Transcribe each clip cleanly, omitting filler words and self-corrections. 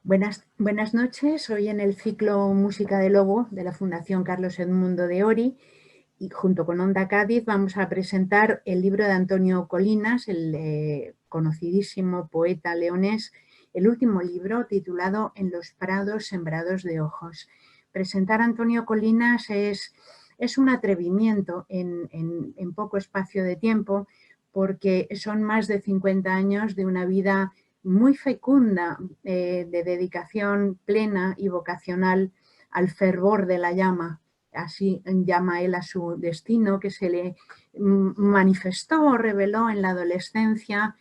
Buenas noches. Hoy en el ciclo Música de Lobo de la Fundación Carlos Edmundo de Ory y junto con Onda Cádiz vamos a presentar el libro de Antonio Colinas, el conocidísimo poeta leonés, el último libro titulado En los prados sembrados de ojos. Presentar a Antonio Colinas es un atrevimiento en poco espacio de tiempo porque son más de 50 años de una vida muy fecunda, de dedicación plena y vocacional al fervor de la llama. Así llama él a su destino, que se le manifestó o reveló en la adolescencia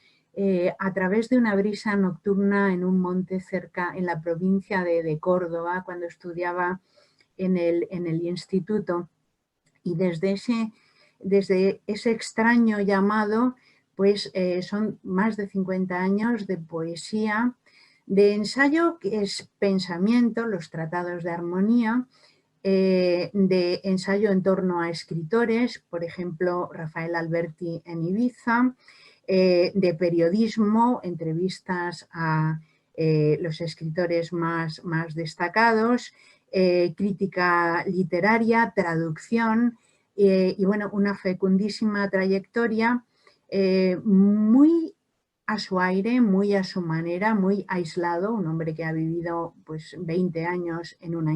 a través de una brisa nocturna en un monte cerca, en la provincia de Córdoba, cuando estudiaba en el instituto. Y desde ese extraño llamado, pues son más de 50 años de poesía, de ensayo que es pensamiento, los tratados de armonía, de ensayo en torno a escritores, por ejemplo, Rafael Alberti en Ibiza, de periodismo, entrevistas a los escritores más destacados, crítica literaria, traducción y bueno, una fecundísima trayectoria muy a su aire, muy a su manera, muy aislado, un hombre que ha vivido pues 20 años en una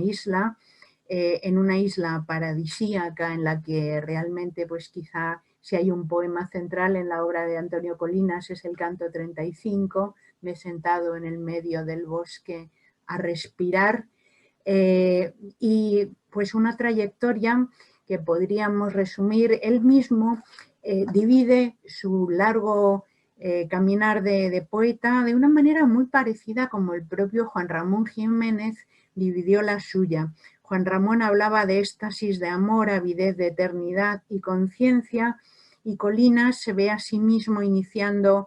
isla paradisíaca en la que realmente pues quizá si hay un poema central en la obra de Antonio Colinas es el canto 35, me he sentado en el medio del bosque a respirar, y pues una trayectoria que podríamos resumir. Él mismo divide su largo caminar de poeta de una manera muy parecida como el propio Juan Ramón Jiménez dividió la suya. Juan Ramón hablaba de éxtasis de amor, avidez de eternidad y conciencia, y Colinas se ve a sí mismo iniciándose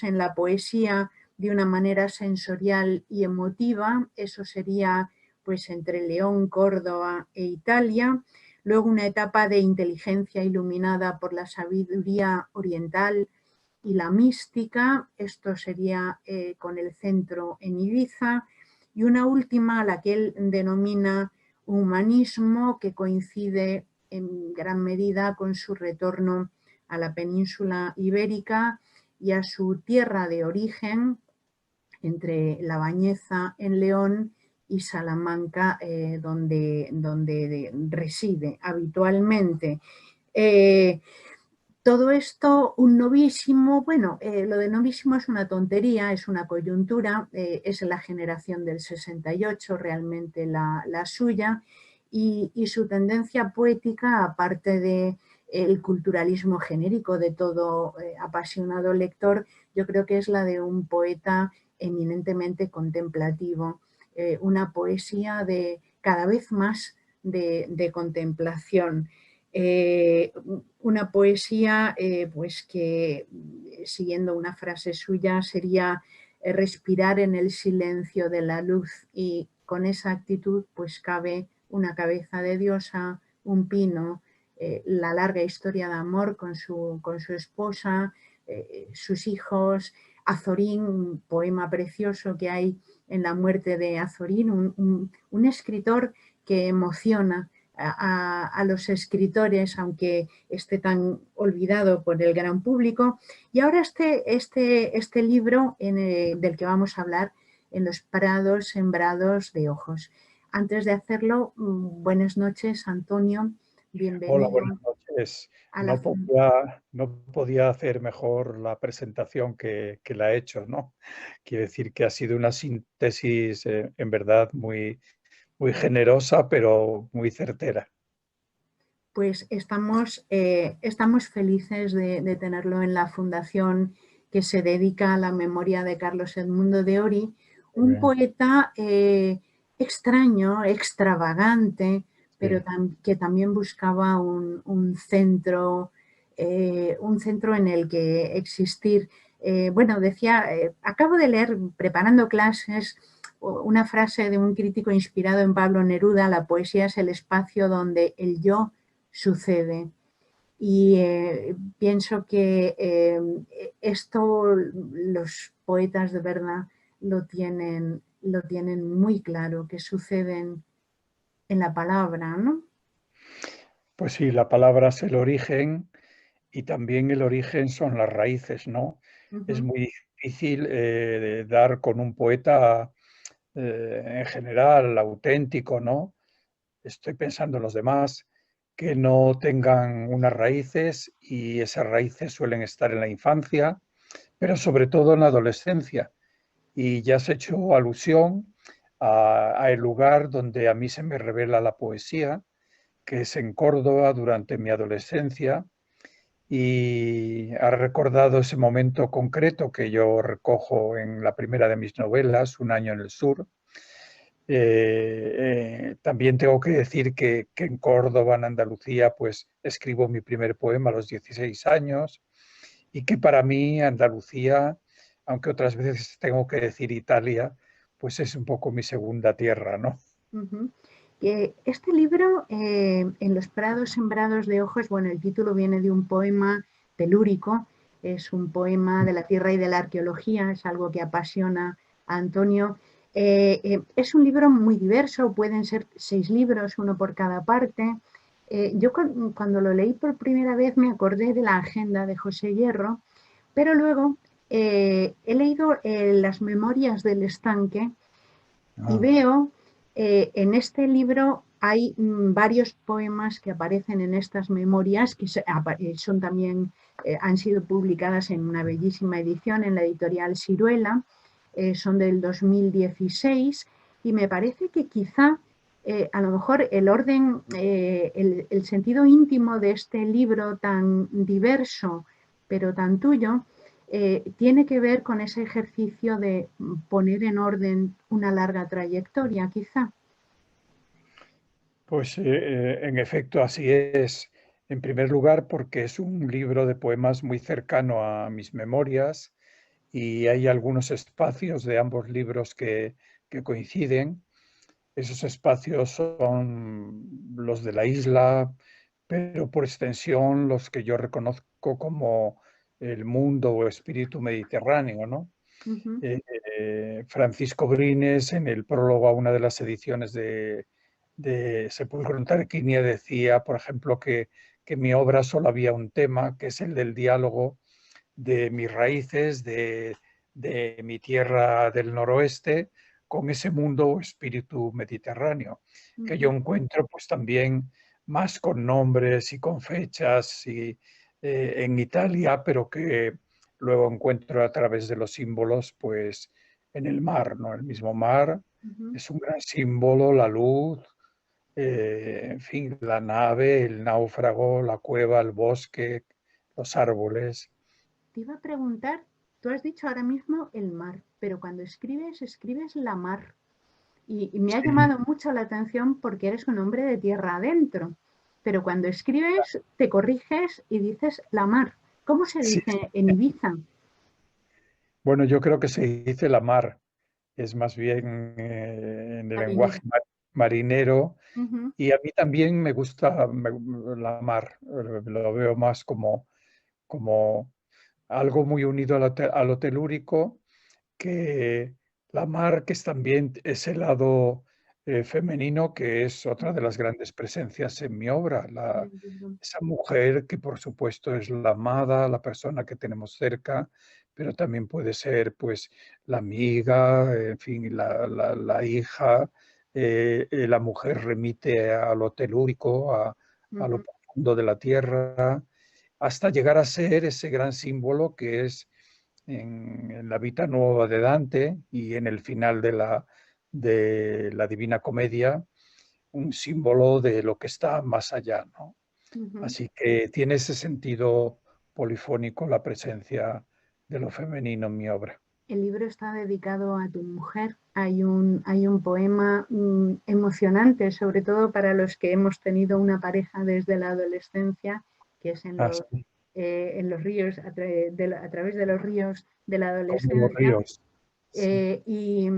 en la poesía de una manera sensorial y emotiva. Eso sería pues entre León, Córdoba e Italia. Luego una etapa de inteligencia iluminada por la sabiduría oriental y la mística, esto sería con el centro en Ibiza, y una última a la que él denomina humanismo, que coincide en gran medida con su retorno a la península ibérica y a su tierra de origen, entre La Bañeza en León y Salamanca, donde reside habitualmente. Todo esto, un novísimo, bueno, lo de novísimo es una tontería, es una coyuntura, es la generación del 68 realmente la suya, y su tendencia poética, aparte del culturalismo genérico de todo apasionado lector, yo creo que es la de un poeta eminentemente contemplativo, una poesía de cada vez más de contemplación. Una poesía pues que, siguiendo una frase suya, sería respirar en el silencio de la luz, y con esa actitud pues cabe una cabeza de diosa, un pino, la larga historia de amor con su esposa, sus hijos, Azorín, un poema precioso que hay en la muerte de Azorín, un escritor que emociona a los escritores, aunque esté tan olvidado por el gran público. Y ahora este libro del que vamos a hablar, En los prados sembrados de ojos. Antes de hacerlo, buenas noches, Antonio, Hola, bienvenido buenas noches. a la No podía hacer mejor la presentación que la he hecho, ¿no? Quiere decir que ha sido una síntesis, en verdad muy generosa, pero muy certera. Pues estamos felices de tenerlo en la fundación que se dedica a la memoria de Carlos Edmundo de Ory, Muy un bien. poeta extraño, extravagante, pero Sí. que también buscaba un centro en el que existir. Bueno, decía, acabo de leer, preparando clases, una frase de un crítico inspirado en Pablo Neruda: la poesía es el espacio donde el yo sucede. Y pienso que esto los poetas de verdad lo tienen muy claro, que suceden en la palabra, ¿no? Pues sí, la palabra es el origen y también el origen son las raíces, ¿no? Es Ujú. muy difícil de dar con un poeta en general auténtico, ¿no? Estoy pensando en los demás que no tengan unas raíces y esas raíces suelen estar en la infancia, pero sobre todo en la adolescencia. Y ya has hecho alusión a el lugar donde a mí se me revela la poesía, que es en Córdoba durante mi adolescencia, y ha recordado ese momento concreto que yo recojo en la primera de mis novelas, Un año en el sur. También tengo que decir que en Córdoba, en Andalucía, pues escribo mi primer poema a los 16 años y que para mí Andalucía, aunque otras veces tengo que decir Italia, pues es un poco mi segunda tierra, ¿no? Ujú. Este libro, En los prados sembrados de ojos, bueno, el título viene de un poema telúrico, es un poema de la tierra y de la arqueología, es algo que apasiona a Antonio. Es un libro muy diverso, pueden ser 6 libros, uno por cada parte. Yo cuando lo leí por primera vez me acordé de la agenda de José Hierro, pero luego he leído las memorias del estanque y Ah, veo en este libro hay varios poemas que aparecen en estas memorias que son también, han sido publicadas en una bellísima edición en la editorial Siruela, son del 2016 y me parece que quizá a lo mejor el orden, el sentido íntimo de este libro tan diverso pero tan tuyo, tiene que ver con ese ejercicio de poner en orden una larga trayectoria, quizá. pues en efecto así es. En primer lugar, porque es un libro de poemas muy cercano a mis memorias y hay algunos espacios de ambos libros que coinciden. Esos espacios son los de la isla, pero por extensión los que yo reconozco como el mundo o espíritu mediterráneo, ¿no? Uh -huh. Francisco Brines, en el prólogo a una de las ediciones de Sepulcro en Tarquinia, decía, por ejemplo, que en mi obra solo había un tema, que es el del diálogo de mis raíces, de mi tierra del noroeste, con ese mundo o espíritu mediterráneo, Uh que yo -huh. encuentro pues también más con nombres y con fechas y, en Italia, pero que luego encuentro a través de los símbolos pues en el mar, ¿no? El mismo mar Uh -huh. es un gran símbolo, la luz, en fin, la nave, el náufrago, la cueva, el bosque, los árboles. Te iba a preguntar, tú has dicho ahora mismo el mar, pero cuando escribes, escribes la mar. Y me ha Sí, llamado mucho la atención porque eres un hombre de tierra adentro. Pero cuando escribes, te corriges y dices la mar. ¿Cómo se sí. dice en Ibiza? Bueno, yo creo que se dice la mar, es más bien en el lenguaje Marinero. marinero, Uh -huh. y a mí también me gusta la mar, lo veo más como algo muy unido a lo telúrico, que la mar, que es también ese lado femenino, que es otra de las grandes presencias en mi obra, esa mujer que por supuesto es la amada, la persona que tenemos cerca, pero también puede ser pues la amiga, en fin, la hija, la mujer remite a lo telúrico, Uh a lo -huh. profundo de la tierra, hasta llegar a ser ese gran símbolo que es en la Vita Nuova de Dante y en el final de la Divina Comedia, un símbolo de lo que está más allá, ¿no? Uh -huh. Así que tiene ese sentido polifónico la presencia de lo femenino en mi obra. El libro está dedicado a tu mujer. Hay un poema emocionante, sobre todo para los que hemos tenido una pareja desde la adolescencia, que es Así, en los ríos, a través de los ríos de la como los adolescencia. ríos. Sí. Y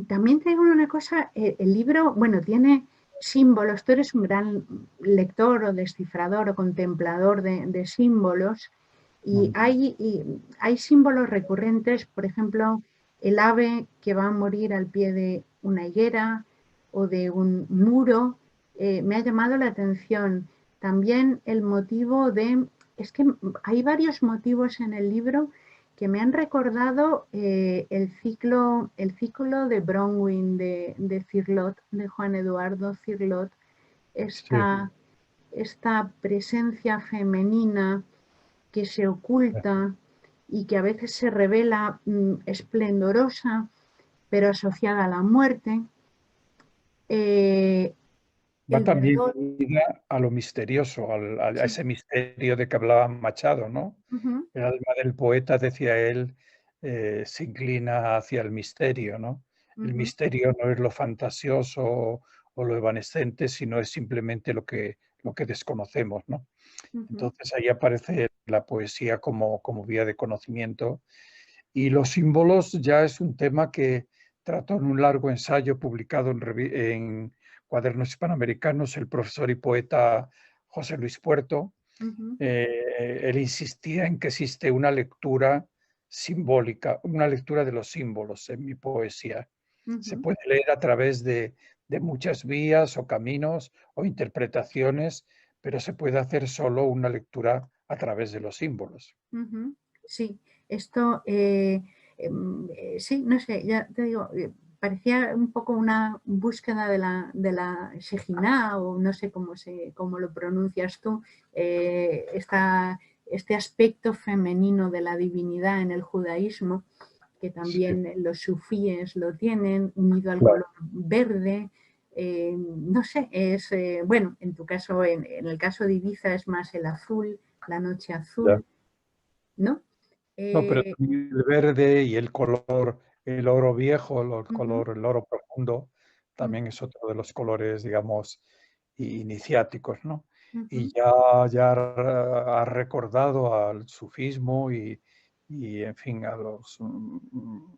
también te digo una cosa, el libro, bueno, tiene símbolos, tú eres un gran lector o descifrador o contemplador de símbolos y Mm. hay símbolos recurrentes, por ejemplo, el ave que va a morir al pie de una higuera o de un muro. Me ha llamado la atención también el motivo de, es que hay varios motivos en el libro que me han recordado el ciclo de Bronwyn de Cirlot, de Juan Eduardo Cirlot, Sí, esta presencia femenina que se oculta y que a veces se revela esplendorosa, pero asociada a la muerte. va El también verdor. unida a lo misterioso, a Sí. ese misterio de que hablaba Machado, ¿no? Uh-huh, El alma del poeta, decía él, se inclina hacia el misterio, ¿no? El uh-huh, misterio no es lo fantasioso o lo evanescente, sino es simplemente lo que desconocemos, ¿no? uh-huh, Entonces ahí aparece la poesía como vía de conocimiento. Y los símbolos ya es un tema que trató en un largo ensayo publicado en Cuadernos Hispanoamericanos el profesor y poeta José Luis Puerto. uh-huh, Él insistía en que existe una lectura simbólica, una lectura de los símbolos en mi poesía. Se uh-huh, puede leer a través de muchas vías o caminos o interpretaciones, pero se puede hacer solo una lectura a través de los símbolos. uh-huh. Sí, esto, sí, no sé, ya te digo, parecía un poco una búsqueda de la Shejinah, o no sé cómo lo pronuncias tú, este aspecto femenino de la divinidad en el judaísmo, que Sí, también los sufíes lo tienen, unido al claro. color verde. No sé, es, bueno, en tu caso, en el caso de Ibiza es más el azul, la noche Ya. azul, ¿no? No, pero Eh, también el verde y el color, el oro viejo, uh-huh, el oro profundo, también es otro de los colores, digamos, iniciáticos, ¿no? Y uh-huh, ya ha recordado al sufismo en fin,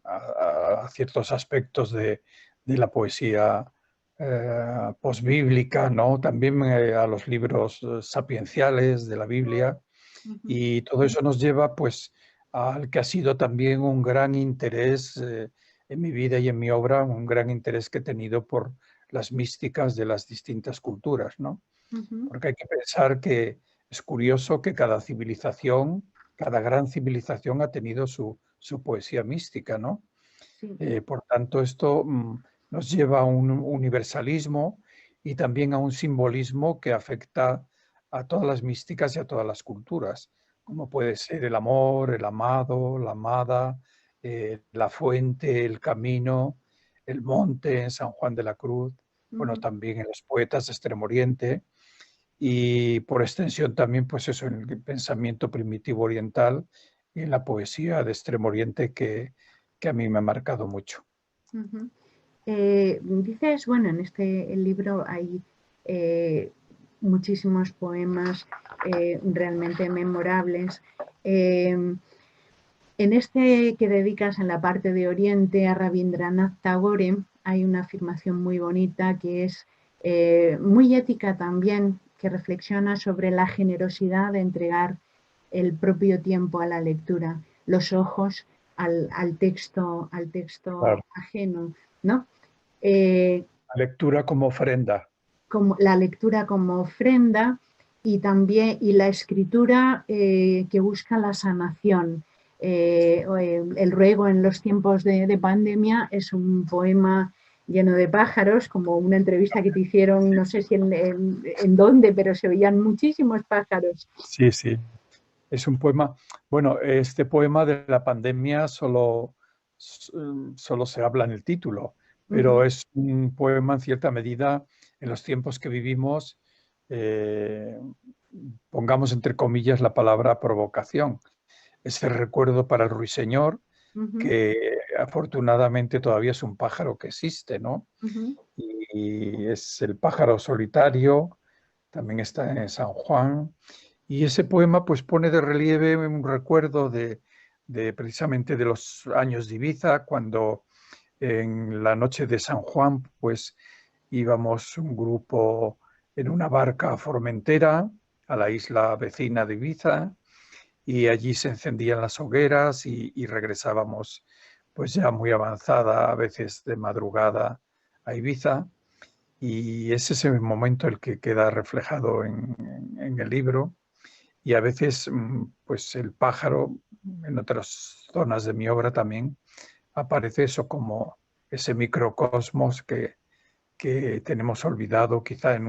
a ciertos aspectos de la poesía posbíblica, ¿no? También a los libros sapienciales de la Biblia. uh-huh, Y todo eso nos lleva, pues, al que ha sido también un gran interés en mi vida y en mi obra, un gran interés que he tenido por las místicas de las distintas culturas, ¿no? uh-huh, Porque hay que pensar que es curioso que cada civilización, cada gran civilización ha tenido su poesía mística, ¿no? sí, Por tanto, esto nos lleva a un universalismo y también a un simbolismo que afecta a todas las místicas y a todas las culturas, como puede ser el amor, el amado, la amada, la fuente, el camino, el monte en San Juan de la Cruz, bueno, uh-huh, también en los poetas de Extremo Oriente y por extensión también, pues eso, en el pensamiento primitivo oriental y en la poesía de Extremo Oriente que a mí me ha marcado mucho. uh-huh. Dices, bueno, en este el libro hay muchísimos poemas realmente memorables. Eh, En este que dedicas en la parte de Oriente a Rabindranath Tagore, hay una afirmación muy bonita que es muy ética también, que reflexiona sobre la generosidad de entregar el propio tiempo a la lectura, los ojos al texto Claro. ajeno, ¿no? Eh, La lectura como ofrenda. como la lectura como ofrenda y también y la escritura que busca la sanación. El ruego en los tiempos de pandemia es un poema lleno de pájaros, como una entrevista que te hicieron, no sé si en dónde, pero se oían muchísimos pájaros. Sí, sí. Es un poema. Bueno, este poema de la pandemia solo se habla en el título, Uh -huh, pero es un poema en cierta medida en los tiempos que vivimos, eh, pongamos entre comillas la palabra provocación. Ese recuerdo para el ruiseñor, uh -huh, que afortunadamente todavía es un pájaro que existe, ¿no? uh -huh, Y es el pájaro solitario, también está en San Juan. Y ese poema pues pone de relieve un recuerdo de precisamente de los años de Ibiza, cuando en la noche de San Juan pues íbamos un grupo en una barca a Formentera, a la isla vecina de Ibiza, y allí se encendían las hogueras y regresábamos pues ya muy avanzada, a veces de madrugada a Ibiza, y es ese momento el que queda reflejado en el libro. Y a veces, pues el pájaro, en otras zonas de mi obra también, aparece eso como ese microcosmos que tenemos olvidado quizá en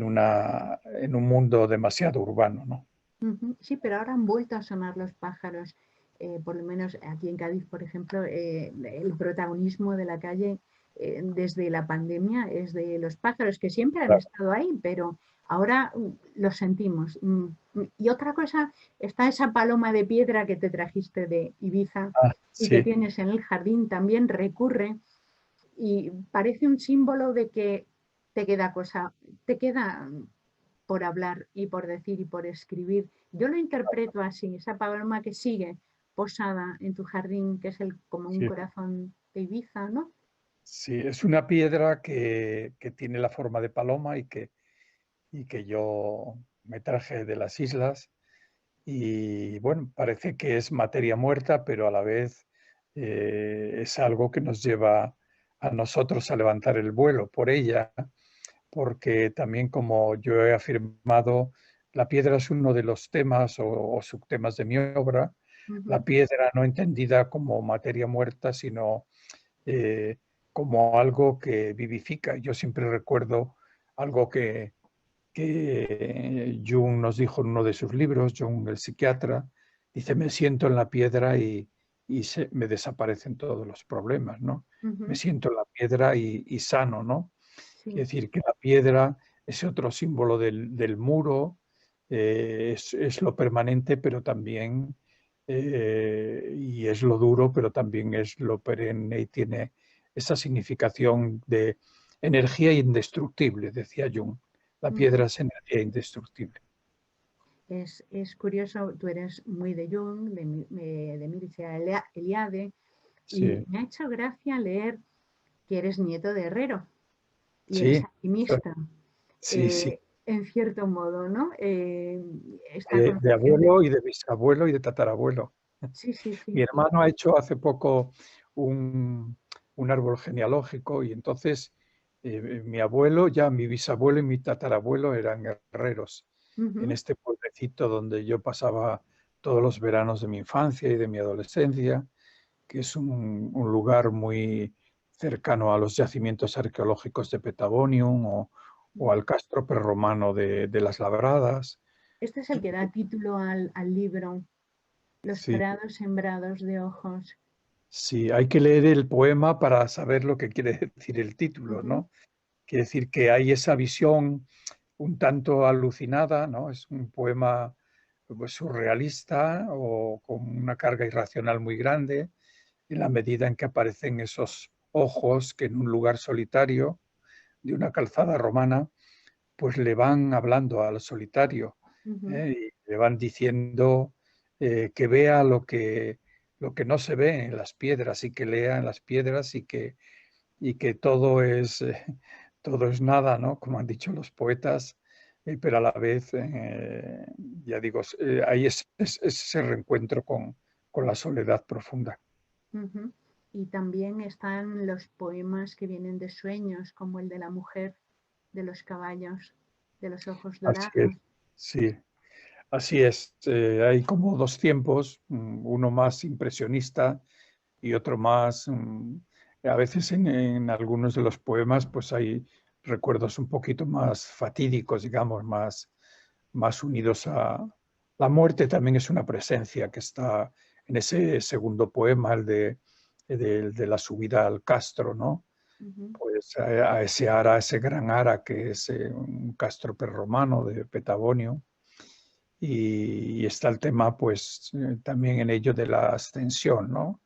un mundo demasiado urbano, ¿no? Ujú. Sí, pero ahora han vuelto a sonar los pájaros, por lo menos aquí en Cádiz, por ejemplo, el protagonismo de la calle desde la pandemia es de los pájaros, que siempre han Claro. estado ahí, pero ahora los sentimos. Y otra cosa, está esa paloma de piedra que te trajiste de Ibiza Ah, y que sí, tienes en el jardín, también recurre y parece un símbolo de que te queda cosa, te queda por hablar y por decir y por escribir. Yo lo interpreto así, esa paloma que sigue posada en tu jardín, que es como un sí, corazón de Ibiza, ¿no? sí. Es una piedra que tiene la forma de paloma y que yo me traje de las islas. Y bueno, parece que es materia muerta, pero a la vez es algo que nos lleva a nosotros a levantar el vuelo por ella, porque también como yo he afirmado, la piedra es uno de los temas o subtemas de mi obra, la Ujú. piedra no entendida como materia muerta, sino eh, como algo que vivifica. Yo siempre recuerdo algo que Jung nos dijo en uno de sus libros, Jung el psiquiatra, dice, me siento en la piedra y me desaparecen todos los problemas, ¿no? Me Ujú. siento en la piedra y sano, ¿no? Sí. Quiere decir que la piedra es otro símbolo del muro, es lo permanente, pero también, y es lo duro, pero también es lo perenne y tiene esa significación de energía indestructible, decía Jung. La Ujú. piedra es energía indestructible. Es curioso, tú eres muy de Jung, de Mircea Eliade, y Sí, me ha hecho gracia leer que eres nieto de herrero y eres sí, alquimista, sí, sí. en cierto modo, ¿no? Esta De concepción de... abuelo y de bisabuelo y de tatarabuelo. Sí, sí, Mi sí. hermano ha hecho hace poco un, un árbol genealógico y entonces mi abuelo, ya mi bisabuelo y mi tatarabuelo eran guerreros en Ujú. este pueblecito donde yo pasaba todos los veranos de mi infancia y de mi adolescencia, que es un lugar muy cercano a los yacimientos arqueológicos de Petagonium o al castro prerromano de Las Labradas. Este es el que da título al libro, Los Sí, prados sembrados de ojos. sí, hay que leer el poema para saber lo que quiere decir el título, Ujú. ¿no? Quiere decir que hay esa visión un tanto alucinada, ¿no? Es un poema pues, surrealista o con una carga irracional muy grande, en la medida en que aparecen esos ojos que en un lugar solitario de una calzada romana, pues le van hablando al solitario, Ujú. ¿eh? Y le van diciendo que vea lo que no se ve en las piedras y que lea en las piedras y que todo es nada, ¿no? Como han dicho los poetas, pero a la vez, ya digo, hay ese reencuentro con la soledad profunda. Ujú. Y también están los poemas que vienen de sueños, como el de la mujer, de los caballos, de los ojos Así es, dorados. sí. Así es, hay como dos tiempos, uno más impresionista y otro más, a veces en algunos de los poemas pues hay recuerdos un poquito más fatídicos, digamos, más unidos a la muerte. También es una presencia que está en ese segundo poema, de la subida al castro, ¿no? Ujú. Pues a ese ara, a ese gran ara que es un castro prerromano de Petagonio y está el tema, pues, también en ello de la ascensión, ¿no?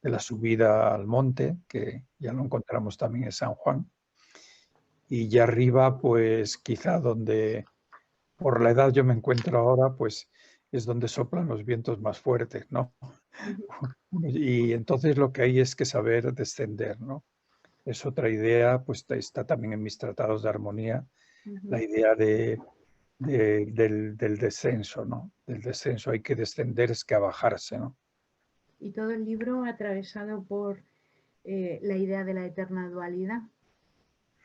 De la subida al monte, que ya lo encontramos también en San Juan. Y ya arriba, pues, quizá donde, por la edad yo me encuentro ahora, pues, es donde soplan los vientos más fuertes, ¿no? Ujú. Y entonces lo que hay es que saber descender, ¿no? Es otra idea, pues está también en mis tratados de armonía, la Ujú. idea del descenso, ¿no? Del descenso, hay que descender, es que a bajarse, ¿no? Y todo el libro atravesado por la idea de la eterna dualidad,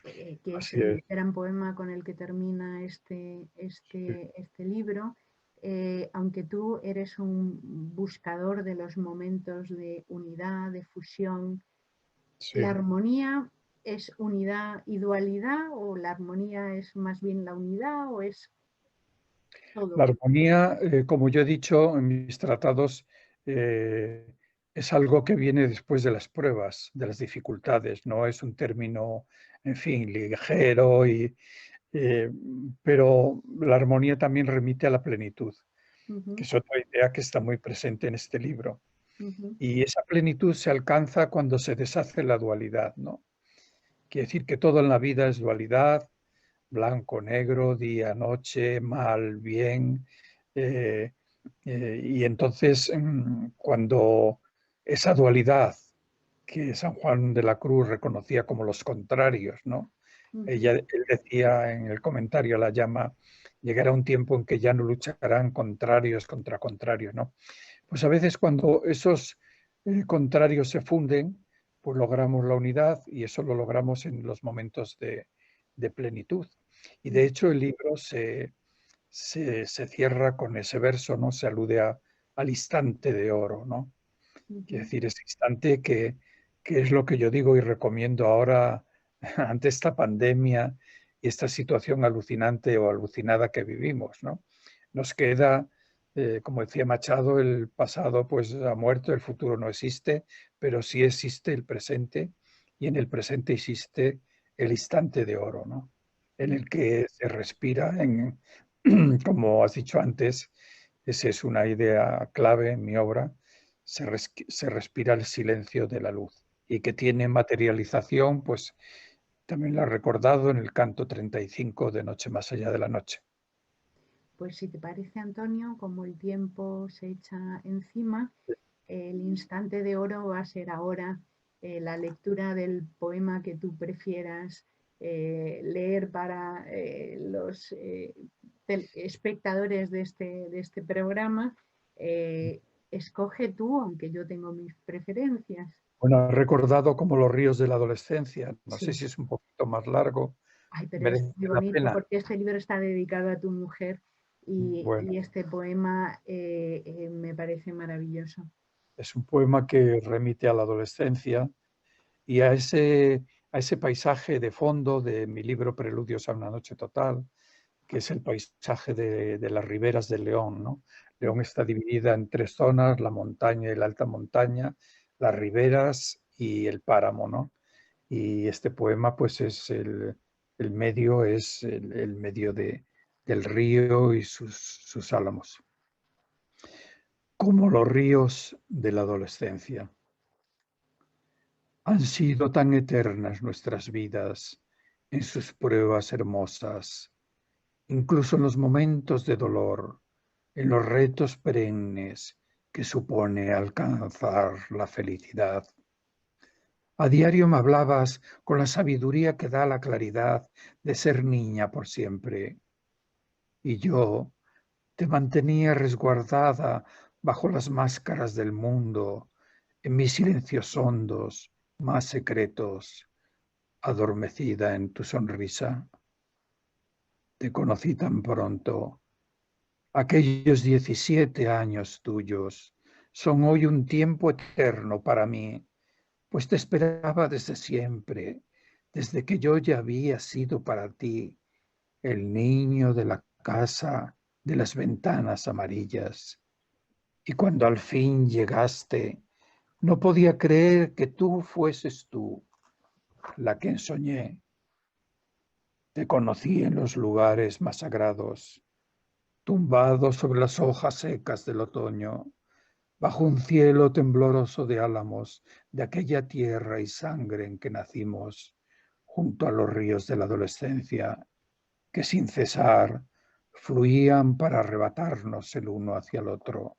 que es Así el es. gran poema con el que termina este libro. Aunque tú eres un buscador de los momentos de unidad, de fusión, ¿la Sí. armonía es unidad y dualidad, o la armonía es más bien la unidad, o es La todo? armonía, como yo he dicho en mis tratados, eh, es algo que viene después de las pruebas, de las dificultades, no es un término, en fin, ligero, eh, pero la armonía también remite a la plenitud, que Ujú, es otra idea que está muy presente en este libro. ujú, Y esa plenitud se alcanza cuando se deshace la dualidad, ¿no? Quiere decir que todo en la vida es dualidad, blanco, negro, día, noche, mal, bien. eh, y entonces, cuando esa dualidad que San Juan de la Cruz reconocía como los contrarios, ¿no? ujú, Él decía en el comentario a la llama, llegará un tiempo en que ya no lucharán contrarios contra contrarios, ¿no? Pues a veces cuando esos contrarios se funden, pues logramos la unidad, y eso lo logramos en los momentos de plenitud. Y de hecho el libro se cierra con ese verso, ¿no? Se alude al instante de oro, ¿no? Quiere ujú, decir, ese instante que es lo que yo digo y recomiendo ahora ante esta pandemia y esta situación alucinante o alucinada que vivimos, ¿no? Nos queda, como decía Machado, el pasado pues ha muerto, el futuro no existe, pero sí existe el presente, y en el presente existe el instante de oro, ¿no? En el que se respira, como has dicho antes, esa es una idea clave en mi obra, se respira el silencio de la luz, y que tiene materialización, pues también lo ha recordado en el canto 35 de Noche más allá de la noche. Pues si te parece, Antonio, como el tiempo se echa encima, el instante de oro va a ser ahora la lectura del poema que tú prefieras leer para los espectadores de este programa. Eh, Escoge tú, aunque yo tengo mis preferencias. Bueno, he recordado como los ríos de la adolescencia, no sé Sí. si es un poquito más largo, Ay, pero es merece muy la bonito pena. porque este libro está dedicado a tu mujer Bueno, y este poema me parece maravilloso. es un poema que remite a la adolescencia y a ese paisaje de fondo de mi libro Preludios a una noche total, que es el paisaje de las riberas del León, ¿no? León está dividida en tres zonas: la montaña y la alta montaña, las riberas y el páramo, ¿no? Y este poema, pues es el medio, es el medio del río y sus álamos. Como los ríos de la adolescencia. Han sido tan eternas nuestras vidas en sus pruebas hermosas, incluso en los momentos de dolor, en los retos perennes que supone alcanzar la felicidad. A diario me hablabas con la sabiduría que da la claridad de ser niña por siempre, y yo te mantenía resguardada bajo las máscaras del mundo, en mis silencios hondos más secretos, adormecida en tu sonrisa. Te conocí tan pronto. Aquellos 17 años tuyos son hoy un tiempo eterno para mí, pues te esperaba desde siempre, desde que yo ya había sido para ti el niño de la casa de las ventanas amarillas. Y cuando al fin llegaste, no podía creer que tú fueses tú la que soñé. Te conocí en los lugares más sagrados, tumbado sobre las hojas secas del otoño, bajo un cielo tembloroso de álamos de aquella tierra y sangre en que nacimos, junto a los ríos de la adolescencia, que sin cesar fluían para arrebatarnos el uno hacia el otro.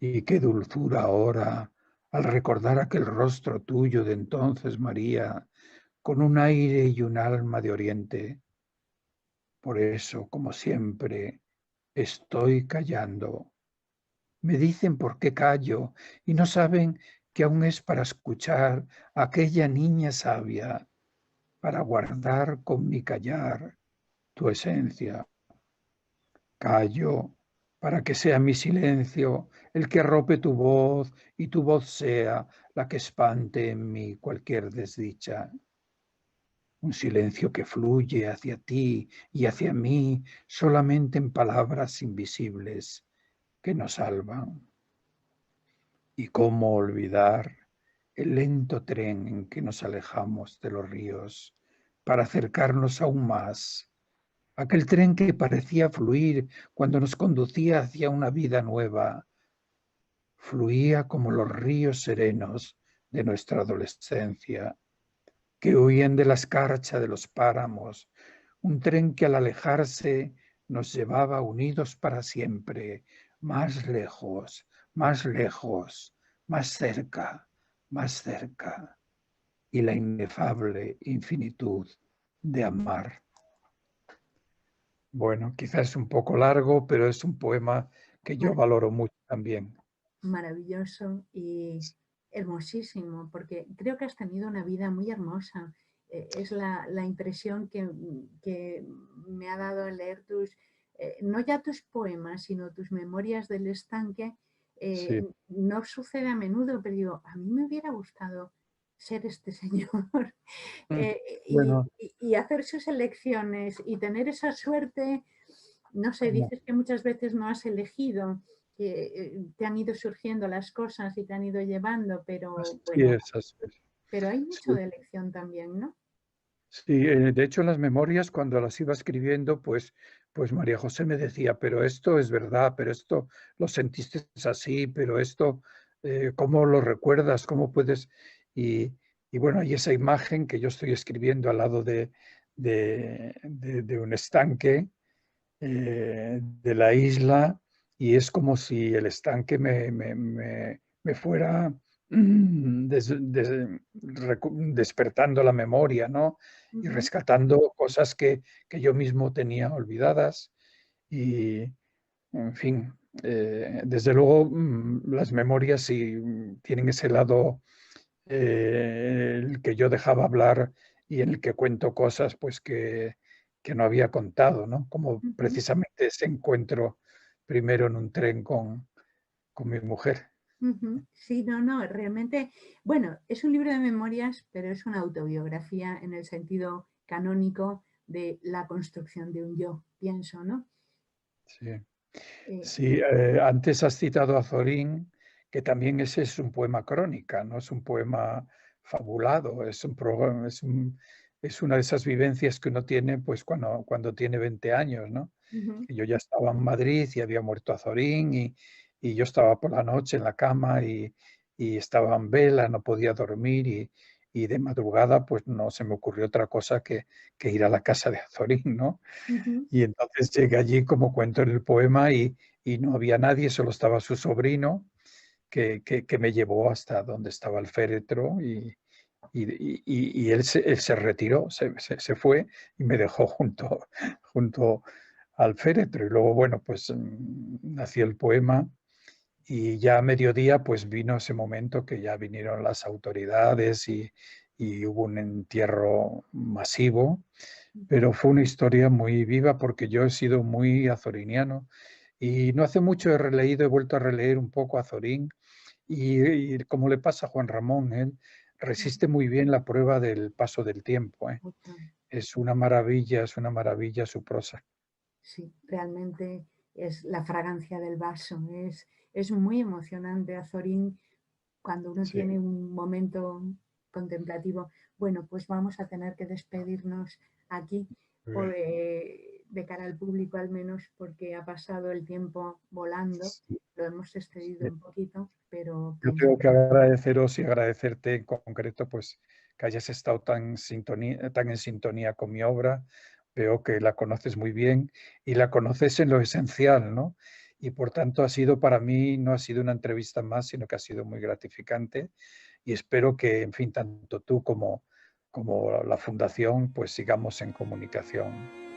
Y qué dulzura ahora al recordar aquel rostro tuyo de entonces, María, con un aire y un alma de oriente. Por eso, como siempre, estoy callando, Me dicen por qué callo y no saben que aún es para escuchar a aquella niña sabia, para guardar con mi callar tu esencia. Callo para que sea mi silencio el que arrope tu voz y tu voz sea la que espante en mí cualquier desdicha. Un silencio que fluye hacia ti y hacia mí solamente en palabras invisibles que nos salvan. Y cómo olvidar el lento tren en que nos alejamos de los ríos para acercarnos aún más. Aquel tren que parecía fluir cuando nos conducía hacia una vida nueva. Fluía como los ríos serenos de nuestra adolescencia, que huían de la escarcha de los páramos. Un tren que al alejarse nos llevaba unidos para siempre, más lejos, más lejos, más cerca, más cerca. Y la inefable infinitud de amar. Bueno, quizás es un poco largo, pero es un poema que yo valoro mucho también. Maravilloso y hermosísimo, porque creo que has tenido una vida muy hermosa. Es la impresión que me ha dado al leer no ya tus poemas, sino tus memorias del estanque. Sí. No sucede a menudo, pero digo, a mí me hubiera gustado ser este señor eh, Bueno, y hacer sus elecciones y tener esa suerte. No sé, no, dices que muchas veces no has elegido, que te han ido surgiendo las cosas y te han ido llevando, pero así bueno, es, así es. pero hay mucho Sí, de elección también, ¿no? sí, de hecho en las memorias cuando las iba escribiendo, pues María José me decía, pero esto es verdad, pero esto lo sentiste así, pero esto, ¿cómo lo recuerdas? ¿Cómo puedes? Y, y bueno, hay esa imagen que yo estoy escribiendo al lado de un estanque de la isla y es como si el estanque me fuera despertando la memoria, ¿no? Y Ujú, rescatando cosas que yo mismo tenía olvidadas. Y, en fin, desde luego las memorias sí tienen ese lado el que yo dejaba hablar y en el que cuento cosas pues que no había contado, ¿no? Como ujú, precisamente ese encuentro primero en un tren con mi mujer. ujú. Sí, no, no, realmente, bueno, es un libro de memorias, pero es una autobiografía en el sentido canónico de la construcción de un yo, pienso, ¿no? Sí, Eh, sí antes has citado a Zorín, que también ese es un poema crónica, no es un poema fabulado, es una de esas vivencias que uno tiene pues cuando tiene 20 años, ¿no? ujú, Que yo ya estaba en Madrid y había muerto Azorín y yo estaba por la noche en la cama y estaba en vela, no podía dormir y de madrugada pues no se me ocurrió otra cosa que ir a la casa de Azorín, ¿no? ujú, Y entonces llegué allí como cuento en el poema y no había nadie, solo estaba su sobrino que me llevó hasta donde estaba el féretro y él se retiró, se fue y me dejó junto al féretro. Y luego, bueno, pues nació el poema y ya a mediodía pues vino ese momento que ya vinieron las autoridades y hubo un entierro masivo, ujú, pero fue una historia muy viva porque yo he sido muy azoriniano y no hace mucho he releído, he vuelto a releer un poco a Azorín y como le pasa a Juan Ramón, él resiste muy bien la prueba del paso del tiempo, ¿eh? ujú. Es una maravilla su prosa. Sí, realmente es la fragancia del vaso. Es muy emocionante Azorín cuando uno Sí, tiene un momento contemplativo. Bueno, pues vamos a tener que despedirnos aquí muy bien. de cara al público al menos porque ha pasado el tiempo volando. Sí, Lo hemos excedido sí. un poquito, pero Yo pienso tengo que agradeceros y agradecerte en concreto pues que hayas estado tan en sintonía con mi obra. Veo que la conoces muy bien y la conoces en lo esencial, ¿no? Y por tanto ha sido para mí, no ha sido una entrevista más, sino que ha sido muy gratificante y espero que, en fin, tanto tú como la Fundación, pues sigamos en comunicación.